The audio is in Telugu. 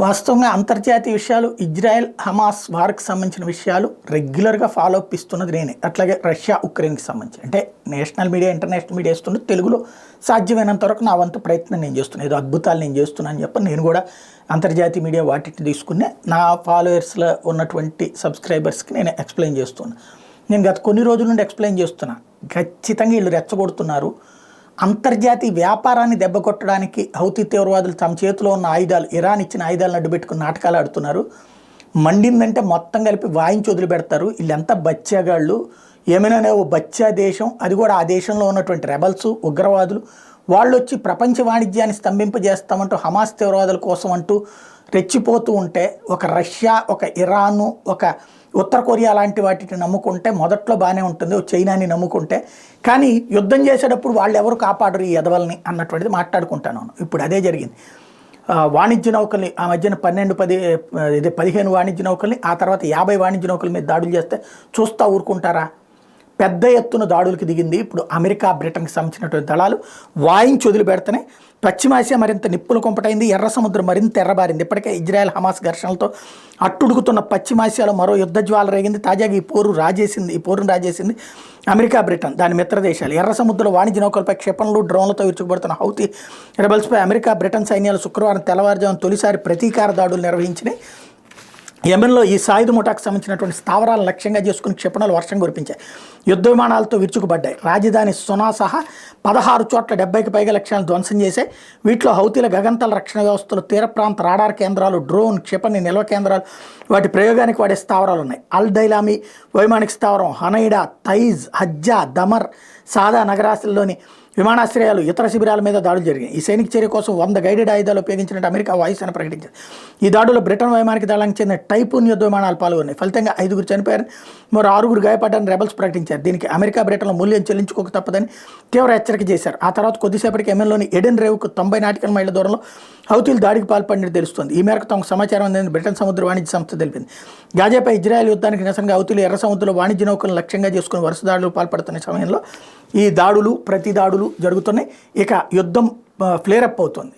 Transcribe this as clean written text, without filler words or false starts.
వాస్తవంగా అంతర్జాతీయ విషయాలు ఇజ్రాయెల్ హమాస్ వార్కి సంబంధించిన విషయాలు రెగ్యులర్గా ఫాలో అప్ ఇస్తున్నది నేనే. అట్లాగే రష్యా ఉక్రెయిన్కి సంబంధించి అంటే నేషనల్ మీడియా ఇంటర్నేషనల్ మీడియా ఇస్తున్నది తెలుగులో సాధ్యమైనంత వరకు నా వంతు ప్రయత్నం నేను చేస్తున్నాను. ఏదో అద్భుతాలు నేను చేస్తున్నాను అని చెప్పి నేను కూడా అంతర్జాతీయ మీడియా వాటిని తీసుకునే నా ఫాలోయర్స్లో ఉన్నటువంటి సబ్స్క్రైబర్స్కి నేను ఎక్స్ప్లెయిన్ చేస్తున్నాను. నేను గత కొన్ని రోజుల నుండి ఎక్స్ప్లెయిన్ చేస్తున్నా. ఖచ్చితంగా వీళ్ళు రెచ్చగొడుతున్నారు. అంతర్జాతీయ వ్యాపారాన్ని దెబ్బకొట్టడానికి హౌతీ తీవ్రవాదులు తమ చేతిలో ఉన్న ఆయుధాలు, ఇరాన్ ఇచ్చిన ఆయుధాలను అడ్డుపెట్టుకుని నాటకాలు ఆడుతున్నారు. మండిందంటే మొత్తం కలిపి వాయించి వదిలిపెడతారు. వీళ్ళంతా బచ్చాగాళ్ళు. ఏమైనా ఓ బచ్చా దేశం, అది కూడా ఆ దేశంలో ఉన్నటువంటి రెబల్స్, ఉగ్రవాదులు వాళ్ళు వచ్చి ప్రపంచ వాణిజ్యాన్ని స్తంభింపజేస్తామంటూ హమాస్ తీవ్రవాదుల కోసం అంటూ రెచ్చిపోతూ ఉంటే, ఒక రష్యా, ఒక ఇరాను, ఒక ఉత్తర కొరియా లాంటి వాటిని నమ్ముకుంటే మొదట్లో బాగానే ఉంటుంది, చైనాని నమ్ముకుంటే. కానీ యుద్ధం చేసేటప్పుడు వాళ్ళు ఎవరు కాపాడరు ఈ ఎదవల్ని అన్నటువంటిది మాట్లాడుకుంటాను. ఇప్పుడు అదే జరిగింది. వాణిజ్య నౌకల్ని ఆ మధ్యన 15 వాణిజ్య నౌకల్ని, ఆ తర్వాత 50 వాణిజ్య నౌకల మీద దాడులు చేస్తే చూస్తూ ఊరుకుంటారా? పెద్ద ఎత్తున దాడులకు దిగింది. ఇప్పుడు అమెరికా, బ్రిటన్కి సంబంధించినటువంటి దళాలు వాయించి వదిలిపెడితేనే పశ్చిమాసియా మరింత నిప్పులు కొంపటైంది. ఎర్ర సముద్రం మరింత ఎర్రబారింది. ఇప్పటికే ఇజ్రాయెల్ హమాస్ ఘర్షణలతో అట్టుడుగుతున్న పశ్చిమాసియాలో మరో యుద్ధ జ్వాల రేగింది. తాజాగా ఈ పోరును రాజేసింది అమెరికా, బ్రిటన్, దాని మిత్ర దేశాలు. ఎర్ర సముద్రంలో వాణిజ్య నౌకలపై క్షిపణులు, డ్రోన్లతో విరుచుకుపడుతున్న హౌతీ రెబల్స్పై అమెరికా, బ్రిటన్ సైన్యాలు శుక్రవారం తెల్లవారుజామున తొలిసారి ప్రతీకార దాడులు నిర్వహించినాయి. యెమెన్లో ఈ సాయుధ ముఠాకు సంబంధించినటువంటి స్థావరాలను లక్ష్యంగా చేసుకుని క్షిపణులు వర్షం కురిపించాయి. యుద్ధ విమానాలతో విరుచుకుపడ్డాయి. రాజధాని సునా సహా 16 చోట్ల 70కి పైగా లక్ష్యాలను ధ్వంసం చేశాయి. వీటిలో హౌతీల గగంతల రక్షణ వ్యవస్థలు, తీర ప్రాంత రాడార్ కేంద్రాలు, డ్రోన్, క్షిపణి నిల్వ కేంద్రాలు, వాటి ప్రయోగానికి వాడే స్థావరాలు ఉన్నాయి. అల్ దైలామీ వైమానిక స్థావరం, హనైడా, తైజ్, హజ్జా, దమర్, సాదా నగరాశుల్లోని విమానాశ్రయాలు, ఇతర శిబిరాల మీద దాడులు జరిగాయి. ఈ సైనిక చర్య కోసం 100 గైడెడ్ ఆయుధాలు ఉపయోగించినట్టు అమెరికా వాయుసేన ప్రకటించింది. ఈ దాడుల్లో బ్రిటన్ వైమానిక దళానికి చెందిన టైఫూన్ యుద్ధ విమానాలు పాల్గొన్నాయి. ఫలితంగా 5 చనిపోయారని, మరో 6 గాయపడ్డారని రెబల్స్ ప్రకటించారు. దీనికి అమెరికా, బ్రిటన్లో మూల్యం చెల్లించుకోక తప్పదని తీవ్ర హెచ్చరిక చేశారు. ఆ తర్వాత కొద్దిసేపటికి యెమెన్లోని ఎడెన్ రేవుకు 90 నాటికల్ మైళ్ళ దూరంలో హౌతీలు దాడికి పాల్పడినట్టు తెలుస్తోంది. ఈ మేరకు తమకు సమాచారం అందిందని బ్రిటన్ సముద్ర వాణిజ్య సంస్థ తెలిపింది. గాజాపై ఇజ్రాయెల్ యుద్ధానికి నిరసనగా హౌతీలు ఎర్ర సముద్రంలో వాణిజ్య నౌకలను లక్ష్యంగా చేసుకుని వరుస దాడులు పాల్పడుతున్న సమయంలో ఈ దాడులు, ప్రతి దాడులు జరుగుతున్నాయి. ఇక యుద్ధం ఫ్లేరప్ అవుతుంది.